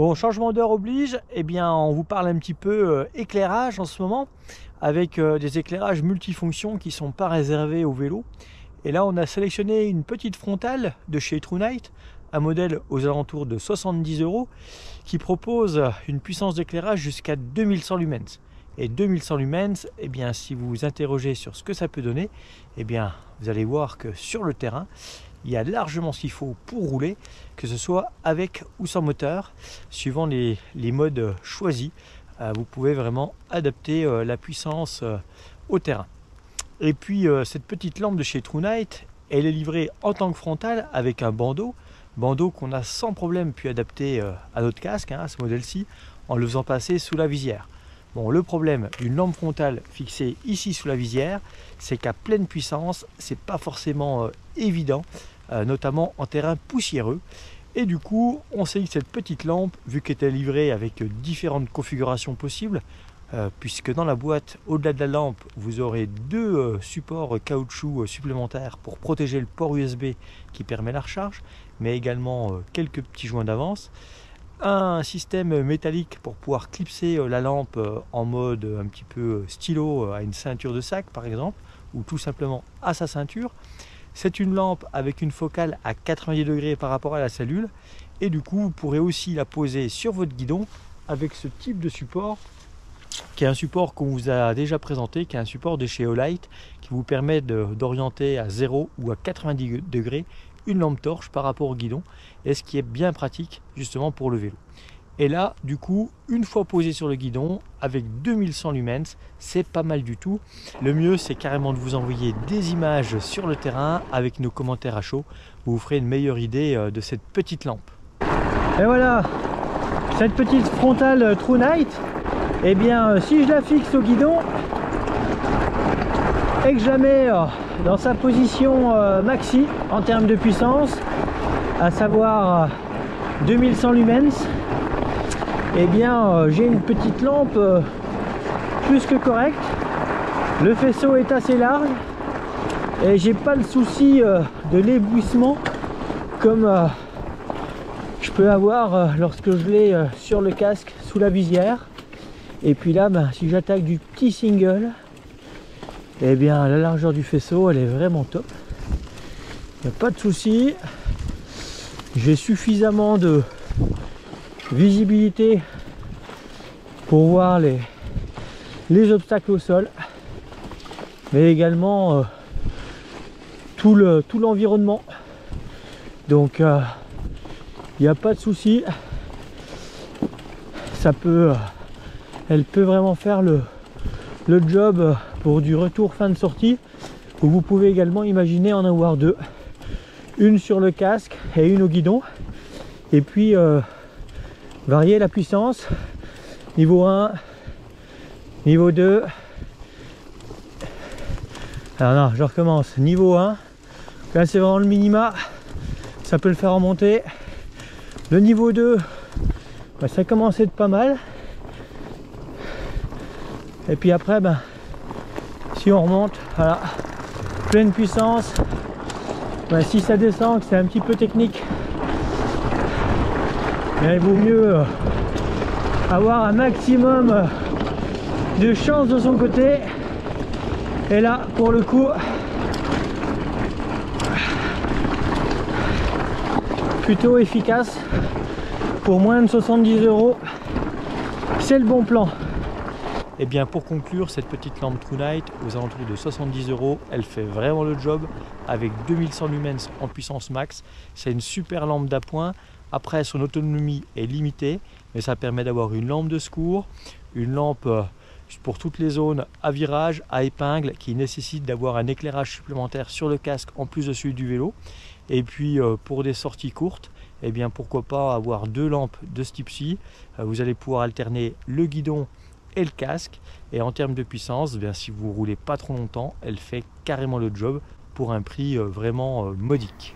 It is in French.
Bon, changement d'heure oblige, eh bien on vous parle un petit peu éclairage en ce moment, avec des éclairages multifonctions qui ne sont pas réservés au vélo. Et là on a sélectionné une petite frontale de chez TrueNight, un modèle aux alentours de 70 €, qui propose une puissance d'éclairage jusqu'à 2100 lumens. Et 2100 lumens, eh bien si vous vous interrogez sur ce que ça peut donner, eh bien vous allez voir que sur le terrain, il y a largement ce qu'il faut pour rouler, que ce soit avec ou sans moteur, suivant les modes choisis. Vous pouvez vraiment adapter la puissance au terrain. Et puis cette petite lampe de chez TrueNight, elle est livrée en tant que frontale avec un bandeau qu'on a sans problème pu adapter à notre casque, à ce modèle-ci, en le faisant passer sous la visière. Bon, le problème d'une lampe frontale fixée ici sous la visière, c'est qu'à pleine puissance, c'est pas forcément évident, notamment en terrain poussiéreux. Et du coup, on s'est dit que cette petite lampe, vu qu'elle était livrée avec différentes configurations possibles, puisque dans la boîte, au-delà de la lampe, vous aurez deux supports caoutchouc supplémentaires pour protéger le port USB qui permet la recharge, mais également quelques petits joints d'avance. Un système métallique pour pouvoir clipser la lampe en mode un petit peu stylo à une ceinture de sac par exemple, ou tout simplement à sa ceinture. C'est une lampe avec une focale à 90 degrés par rapport à la cellule, et du coup vous pourrez aussi la poser sur votre guidon avec ce type de support, qui est un support qu'on vous a déjà présenté, qui est un support de chez Olight, qui vous permet d'orienter à 0 ou à 90 degrés une lampe torche par rapport au guidon, et ce qui est bien pratique justement pour le vélo. Et là du coup, une fois posé sur le guidon avec 2100 lumens, c'est pas mal du tout. Le mieux c'est carrément de vous envoyer des images sur le terrain avec nos commentaires à chaud, vous ferez une meilleure idée de cette petite lampe. Et voilà, cette petite frontale TrueNight, et bien si je la fixe au guidon et que je la mets dans sa position maxi en termes de puissance, à savoir 2100 lumens, et bien j'ai une petite lampe plus que correcte. Le faisceau est assez large et j'ai pas le souci de l'éblouissement comme je peux avoir lorsque je l'ai sur le casque sous la visière. Et puis là, si j'attaque du petit single, eh bien la largeur du faisceau elle est vraiment top, il n'y a pas de souci, j'ai suffisamment de visibilité pour voir les obstacles au sol, mais également tout l'environnement, donc il n'y a pas de souci, elle peut vraiment faire le job pour du retour fin de sortie, où vous pouvez également imaginer en avoir deux, une sur le casque et une au guidon, et puis varier la puissance, niveau 1, niveau 2, alors non, je recommence, niveau 1, là c'est vraiment le minima, ça peut le faire remonter, le niveau 2, ça commence à être pas mal. Et puis après, si on remonte, voilà, pleine puissance. Si ça descend, que c'est un petit peu technique, mais il vaut mieux avoir un maximum de chance de son côté. Et là, pour le coup, plutôt efficace. Pour moins de 70 €, c'est le bon plan. Et bien pour conclure, cette petite lampe TrueNight aux alentours de 70 €, elle fait vraiment le job avec 2100 lumens en puissance max. C'est une super lampe d'appoint. Après, son autonomie est limitée, mais ça permet d'avoir une lampe de secours, une lampe pour toutes les zones à virage, à épingle, qui nécessite d'avoir un éclairage supplémentaire sur le casque en plus de celui du vélo. Et puis pour des sorties courtes, et bien pourquoi pas avoir deux lampes de ce type-ci. Vous allez pouvoir alterner le guidon et le casque, et en termes de puissance, bien si vous roulez pas trop longtemps, elle fait carrément le job pour un prix vraiment modique.